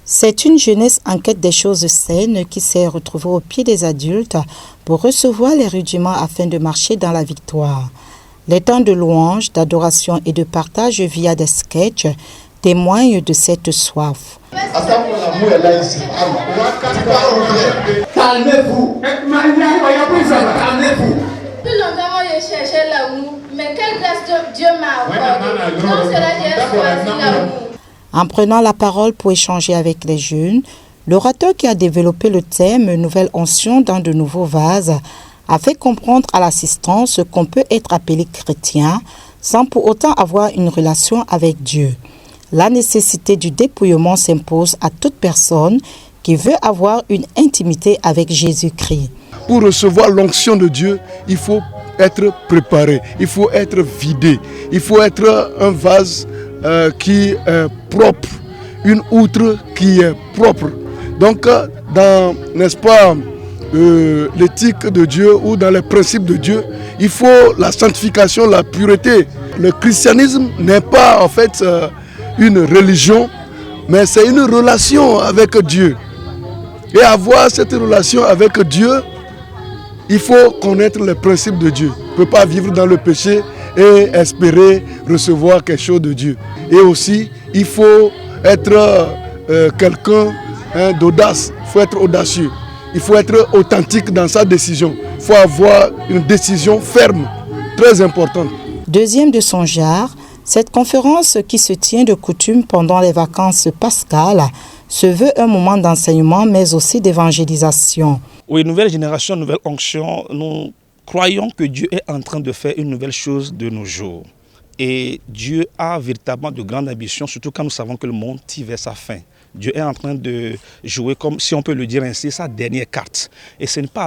C'est une jeunesse en quête des choses saines qui s'est retrouvée au pied des adultes pour recevoir les rudiments afin de marcher dans la victoire. Les temps de louange, d'adoration et de partage via des sketchs témoignent de cette soif. Calmez-vous. Calmez-vous. Plus longtemps, moi, je cherchais l'amour. Mais quelle grâce Dieu m'a accordée. Comme cela, j'ai choisi l'amour. En prenant la parole pour échanger avec les jeunes, l'orateur qui a développé le thème « Nouvelle onction dans de nouveaux vases » a fait comprendre à l'assistance qu'on peut être appelé chrétien sans pour autant avoir une relation avec Dieu. La nécessité du dépouillement s'impose à toute personne qui veut avoir une intimité avec Jésus-Christ. Pour recevoir l'onction de Dieu, il faut être préparé, il faut être vidé, il faut être un vase qui est propre, une outre qui est propre. Donc, dans, n'est-ce pas, l'éthique de Dieu ou dans les principes de Dieu, il faut la sanctification, la pureté. Le christianisme n'est pas en fait une religion, mais c'est une relation avec Dieu. Et avoir cette relation avec Dieu, il faut connaître les principes de Dieu. On ne peut pas vivre dans le péché et espérer recevoir quelque chose de Dieu. Et aussi, il faut être quelqu'un d'audace, il faut être audacieux. Il faut être authentique dans sa décision. Il faut avoir une décision ferme, très importante. Deuxième de son genre, cette conférence qui se tient de coutume pendant les vacances pascales se veut un moment d'enseignement mais aussi d'évangélisation. Oui, nouvelle génération, nouvelle onction, nous croyons que Dieu est en train de faire une nouvelle chose de nos jours. Et Dieu a véritablement de grandes ambitions, surtout quand nous savons que le monde tire vers sa fin. Dieu est en train de jouer, comme si on peut le dire ainsi, sa dernière carte. Et ce n'est pas